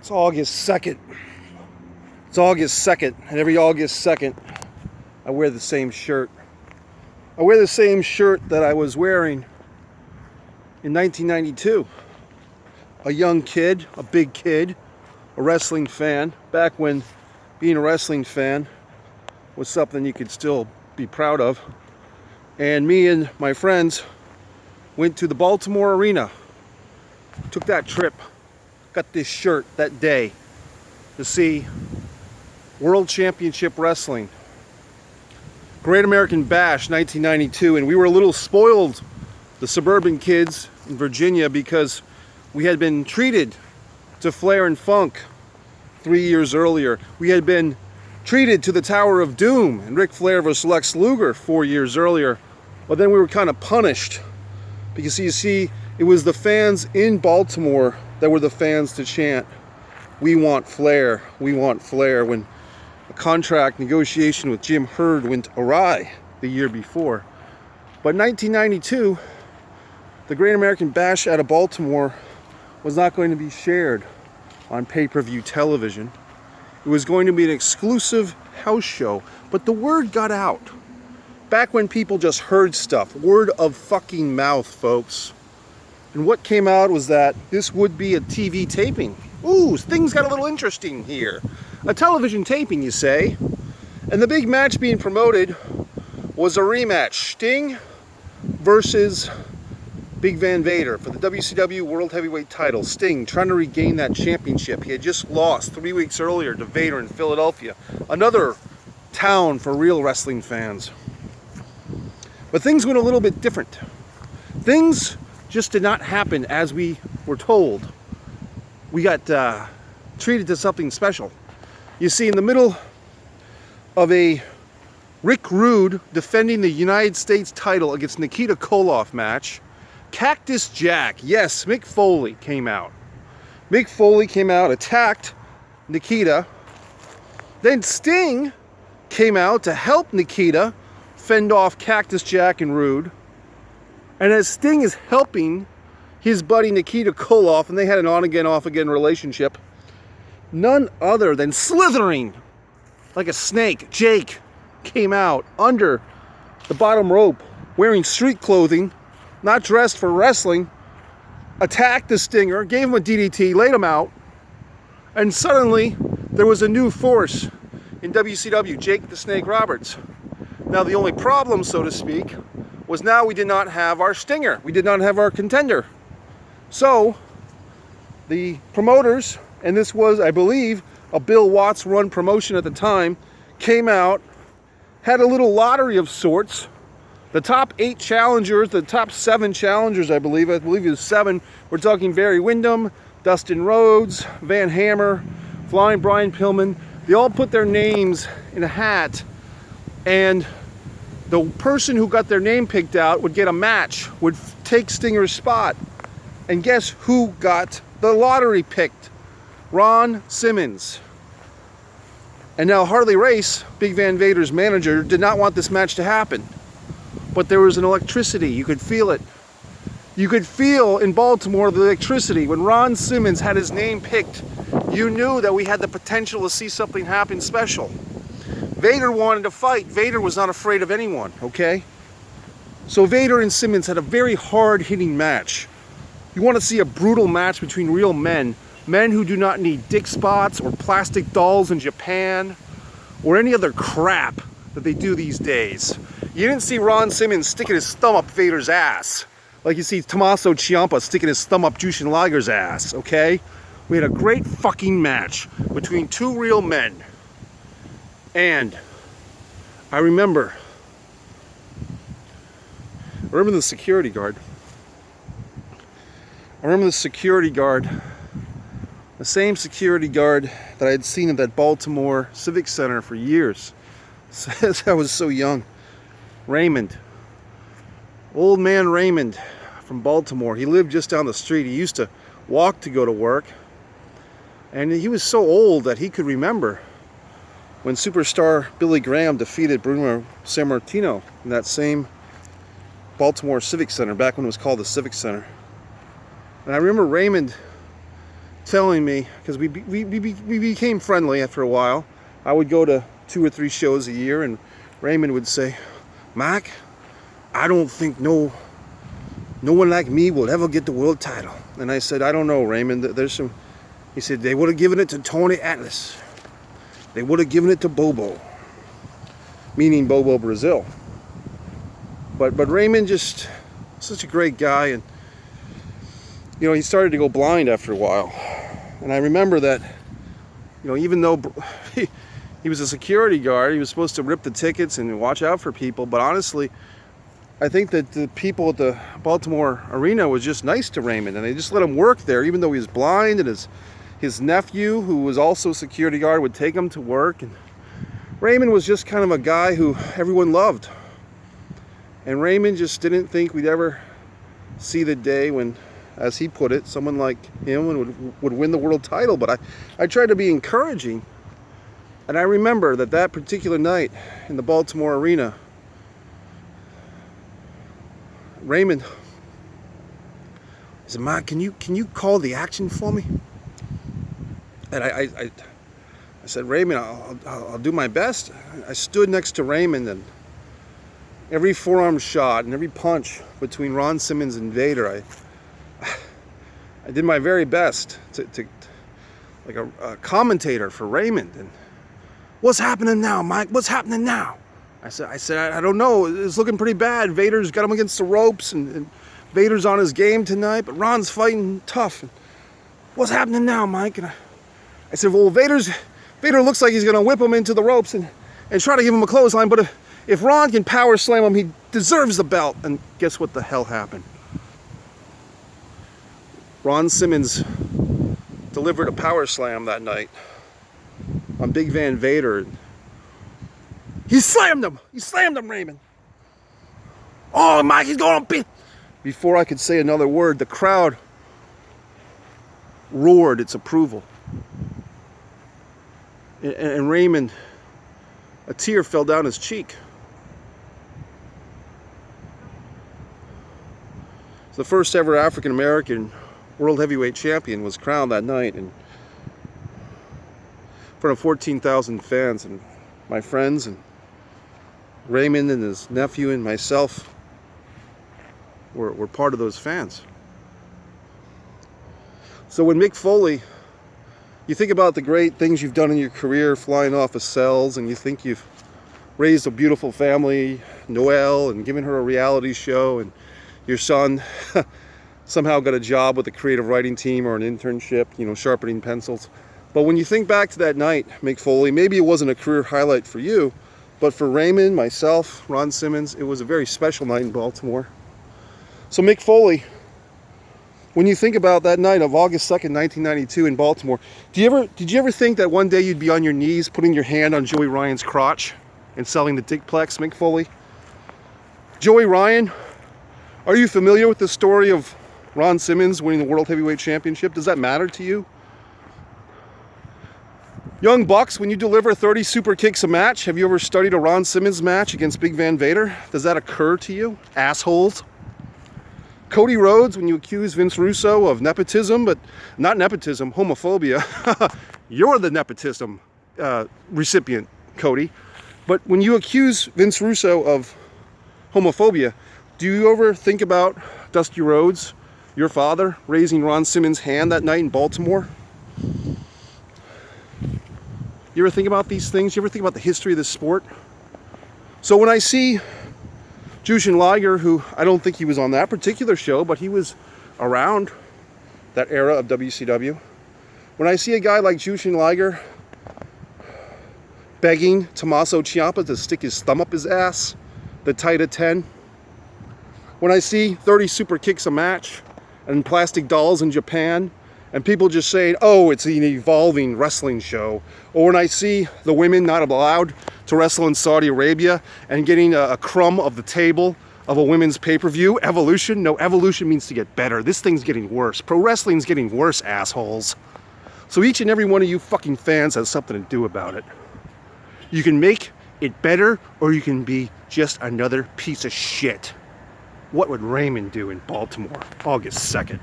It's August 2nd. It's August 2nd, and every August 2nd, I wear the same shirt. I wear the same shirt that I was wearing in 1992. A young kid, a big kid, a wrestling fan, back when being a wrestling fan was something you could still be proud of. And me and my friends went to the Baltimore Arena, took that trip, got this shirt that day to see World Championship Wrestling, Great American Bash 1992, and we were a little spoiled, the suburban kids in Virginia, because we had been treated to Flair and Funk 3 years earlier. We had been treated to the Tower of Doom and Ric Flair vs. Lex Luger 4 years earlier. But then we were kind of punished because you see, it was the fans in Baltimore that were the fans to chant, "We want Flair, we want Flair," when a contract negotiation with Jim Herd went awry the year before. But 1992, the Great American Bash out of Baltimore was not going to be shared on pay-per-view television. It was going to be an exclusive house show, but the word got out. Back when people just heard stuff, word of fucking mouth, folks. And what came out was that this would be a TV taping. Ooh, things got a little interesting here. A television taping, you say? And the big match being promoted was a rematch. Sting versus Big Van Vader for the WCW World Heavyweight title. Sting trying to regain that championship. He had just lost 3 weeks earlier to Vader in Philadelphia. Another town for real wrestling fans. But things went a little bit different. Things just did not happen as we were told. We got treated to something special. You see, in the middle of a Rick Rude defending the United States title against Nikita Koloff match, Cactus Jack, yes, Mick Foley came out. Mick Foley came out, attacked Nikita. Then Sting came out to help Nikita fend off Cactus Jack and Rude. And as Sting is helping his buddy Nikita Koloff, and they had an on-again, off-again relationship, none other than slithering like a snake, Jake came out under the bottom rope, wearing street clothing, not dressed for wrestling, attacked the Stinger, gave him a DDT, laid him out, and suddenly there was a new force in WCW, Jake the Snake Roberts. Now the only problem, so to speak, was now we did not have our Stinger. We did not have our contender. So the promoters, and this was, I believe, a Bill Watts run promotion at the time, came out, had a little lottery of sorts. The top 8 challengers, the top 7 challengers, I believe it was 7. We're talking Barry Windham, Dustin Rhodes, Van Hammer, Flying Brian Pillman. They all put their names in a hat, and the person who got their name picked out would get a match, would take Stinger's spot. And guess who got the lottery picked? Ron Simmons. And now Harley Race, Big Van Vader's manager, did not want this match to happen. But there was an electricity. You could feel it. You could feel in Baltimore the electricity. When Ron Simmons had his name picked, you knew that we had the potential to see something happen special. Vader wanted to fight. Vader was not afraid of anyone, okay? So Vader and Simmons had a very hard-hitting match. You want to see a brutal match between real men. Men who do not need dick spots or plastic dolls in Japan or any other crap that they do these days. You didn't see Ron Simmons sticking his thumb up Vader's ass like you see Tommaso Ciampa sticking his thumb up Jushin Liger's ass, okay? We had a great fucking match between two real men. And I remember the security guard. I remember the security guard, the same security guard that I had seen at that Baltimore Civic Center for years. Since I was so young. Raymond. Old man Raymond from Baltimore. He lived just down the street. He used to walk to go to work. And he was so old that he could remember when superstar Billy Graham defeated Bruno Sammartino in that same Baltimore Civic Center, back when it was called the Civic Center. And I remember Raymond telling me, because we became friendly after a while. I would go to 2 or 3 shows a year, and Raymond would say, "Mike, I don't think no one like me will ever get the world title." And I said, "I don't know, Raymond. There's some." He said, "They would have given it to Tony Atlas. They would have given it to Bobo," meaning Bobo Brazil. But Raymond, just such a great guy, and you know, he started to go blind after a while. And I remember that, you know, even though he was a security guard, he was supposed to rip the tickets and watch out for people. But honestly, I think that the people at the Baltimore arena was just nice to Raymond, and they just let him work there, even though he was blind. And his nephew, who was also a security guard, would take him to work. And Raymond was just kind of a guy who everyone loved. And Raymond just didn't think we'd ever see the day when, as he put it, someone like him would win the world title. But I tried to be encouraging. And I remember that particular night in the Baltimore arena, Raymond said, "Mike, can you call the action for me?" And I said, "Raymond, I'll do my best." I stood next to Raymond, and every forearm shot and every punch between Ron Simmons and Vader, I did my very best to like a commentator for Raymond. And "What's happening now, Mike? What's happening now?" I said, I don't know. It's looking pretty bad. Vader's got him against the ropes, and Vader's on his game tonight, but Ron's fighting tough. And "What's happening now, Mike?" And I said, "Well, Vader looks like he's going to whip him into the ropes and try to give him a clothesline, but if Ron can power slam him, he deserves the belt." And guess what the hell happened? Ron Simmons delivered a power slam that night on Big Van Vader. He slammed him, Raymond. "Oh, Mike, he's going to beat." Before I could say another word, the crowd roared its approval. And Raymond, a tear fell down his cheek. The first ever African-American World Heavyweight Champion was crowned that night in front of 14,000 fans, and my friends and Raymond and his nephew and myself were part of those fans. So when Mick Foley, you think about the great things you've done in your career, flying off of cells, and you think you've raised a beautiful family, Noelle, and given her a reality show, and your son somehow got a job with a creative writing team or an internship, you know, sharpening pencils. But when you think back to that night, Mick Foley, maybe it wasn't a career highlight for you, but for Raymond, myself, Ron Simmons, it was a very special night in Baltimore. So Mick Foley, when you think about that night of August 2nd, 1992 in Baltimore, did you ever think that one day you'd be on your knees putting your hand on Joey Ryan's crotch and selling the Dickplex, Mick Foley? Joey Ryan, are you familiar with the story of Ron Simmons winning the World Heavyweight Championship? Does that matter to you? Young Bucks, when you deliver 30 super kicks a match, have you ever studied a Ron Simmons match against Big Van Vader? Does that occur to you? Assholes. Cody Rhodes, when you accuse Vince Russo of nepotism, but not nepotism, homophobia. You're the nepotism recipient, Cody. But when you accuse Vince Russo of homophobia, do you ever think about Dusty Rhodes, your father, raising Ron Simmons' hand that night in Baltimore? You ever think about these things? You ever think about the history of this sport? So when I see Jushin Liger, who I don't think he was on that particular show, but he was around that era of WCW. When I see a guy like Jushin Liger begging Tommaso Ciampa to stick his thumb up his ass, the Taita 10. When I see 30 super kicks a match and plastic dolls in Japan, and people just saying, "Oh, it's an evolving wrestling show." Or when I see the women not allowed to wrestle in Saudi Arabia and getting a crumb of the table of a women's pay-per-view. Evolution? No, evolution means to get better. This thing's getting worse. Pro wrestling's getting worse, assholes. So each and every one of you fucking fans has something to do about it. You can make it better, or you can be just another piece of shit. What would Raymond do in Baltimore, August 2nd?